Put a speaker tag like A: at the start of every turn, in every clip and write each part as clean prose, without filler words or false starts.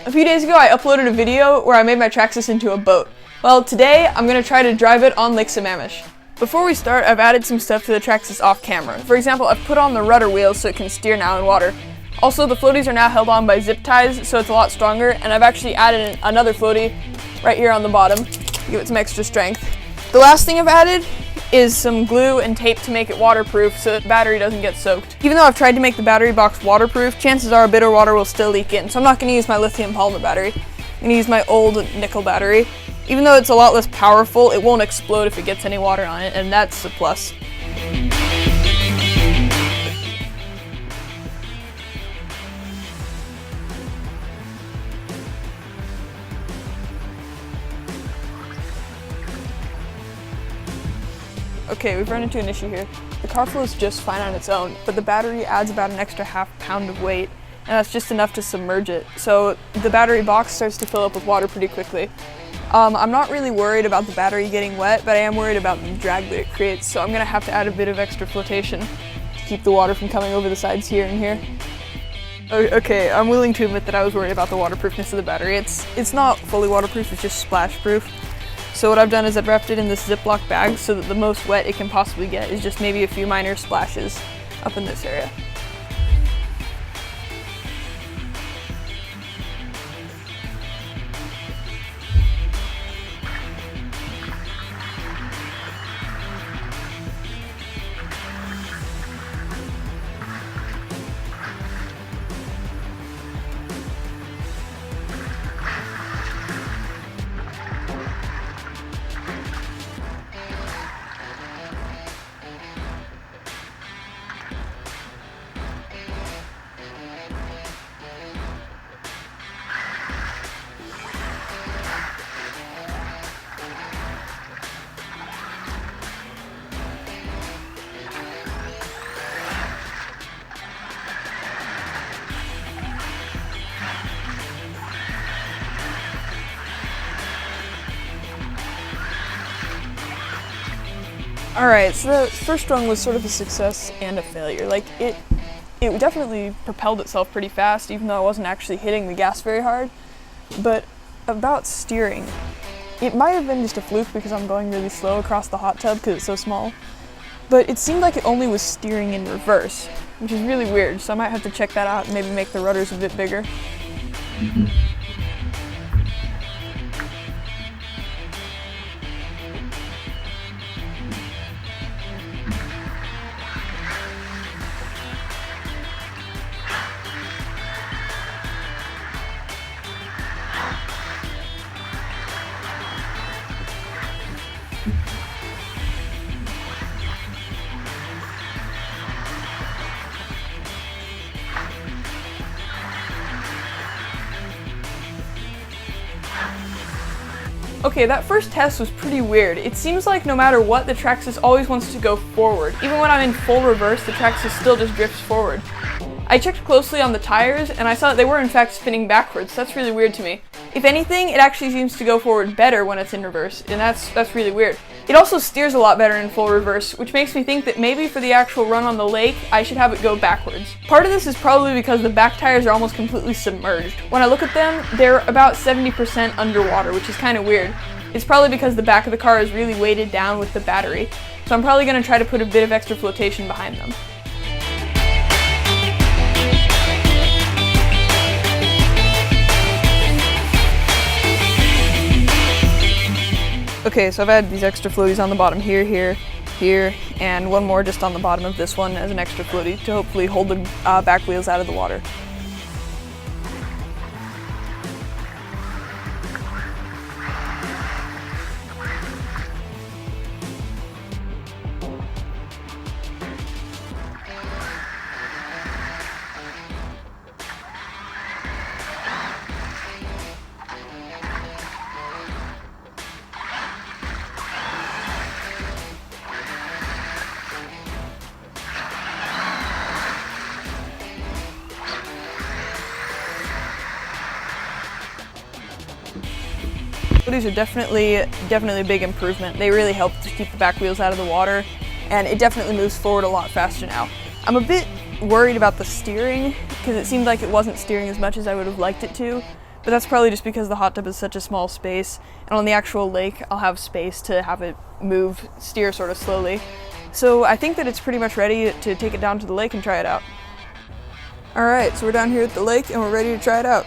A: A few days ago I uploaded a video where I made my Traxxas into a boat. Well, today I'm going to try to drive it on Lake Sammamish. Before we start, I've added some stuff to the Traxxas off camera. For example, I've put on the rudder wheels so it can steer now in water. Also, the floaties are now held on by zip ties, so it's a lot stronger, and I've actually added another floaty right here on the bottom to give it some extra strength. The last thing I've added is some glue and tape to make it waterproof so that the battery doesn't get soaked. Even though I've tried to make the battery box waterproof, chances are a bit of water will still leak in, so I'm not going to use my lithium polymer battery. I'm going to use my old nickel battery. Even though it's a lot less powerful, it won't explode if it gets any water on it, and that's a plus. Okay, we've run into an issue here. The car flows just fine on its own, but the battery adds about an extra ½ pound of weight, and that's just enough to submerge it. So the battery box starts to fill up with water pretty quickly. I'm not really worried about the battery getting wet, but I am worried about the drag that it creates, so I'm going to have to add a bit of extra flotation to keep the water from coming over the sides here and here. Okay, I'm willing to admit that I was worried about the waterproofness of the battery. It's not fully waterproof, it's just splash proof. So what I've done is I've wrapped it in this Ziploc bag so that the most wet it can possibly get is just maybe a few minor splashes up in this area. Alright, so the first rung was sort of a success and a failure. Like, it definitely propelled itself pretty fast, even though I wasn't actually hitting the gas very hard. But about steering, it might have been just a fluke because I'm going really slow across the hot tub because it's so small. But it seemed like it only was steering in reverse, which is really weird, so I might have to check that out and maybe make the rudders a bit bigger. Okay, that first test was pretty weird. It seems like no matter what, the Traxxas always wants to go forward. Even when I'm in full reverse, the Traxxas still just drifts forward. I checked closely on the tires, and I saw that they were in fact spinning backwards. That's really weird to me. If anything, it actually seems to go forward better when it's in reverse, and that's really weird. It also steers a lot better in full reverse, which makes me think that maybe for the actual run on the lake, I should have it go backwards. Part of this is probably because the back tires are almost completely submerged. When I look at them, they're about 70% underwater, which is kind of weird. It's probably because the back of the car is really weighted down with the battery, so I'm probably going to try to put a bit of extra flotation behind them. Okay, so I've added these extra floaties on the bottom here, here, and one more just on the bottom of this one as an extra floaty to hopefully hold the back wheels out of the water. Floaties are definitely a big improvement. They really help to keep the back wheels out of the water, and it definitely moves forward a lot faster now. I'm a bit worried about the steering because it seemed like it wasn't steering as much as I would have liked it to, but that's probably just because the hot tub is such a small space, and on the actual lake I'll have space to have it steer sort of slowly. So I think that it's pretty much ready to take it down to the lake and try it out. Alright, so we're down here at the lake and we're ready to try it out.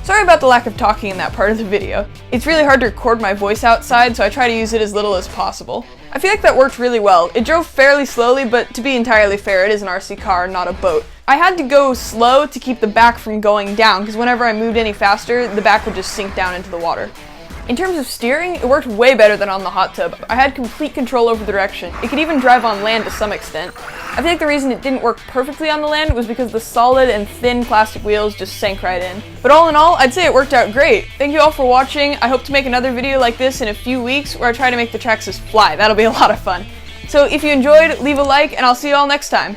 A: Sorry about the lack of talking in that part of the video. It's really hard to record my voice outside, so I try to use it as little as possible. I feel like that worked really well. It drove fairly slowly, but to be entirely fair, it is an RC car, not a boat. I had to go slow to keep the back from going down, because whenever I moved any faster, the back would just sink down into the water. In terms of steering, it worked way better than on the hot tub. I had complete control over the direction. It could even drive on land to some extent. I think the reason it didn't work perfectly on the land was because the solid and thin plastic wheels just sank right in. But all in all, I'd say it worked out great. Thank you all for watching. I hope to make another video like this in a few weeks where I try to make the Traxxas fly. That'll be a lot of fun. So if you enjoyed, leave a like, and I'll see you all next time.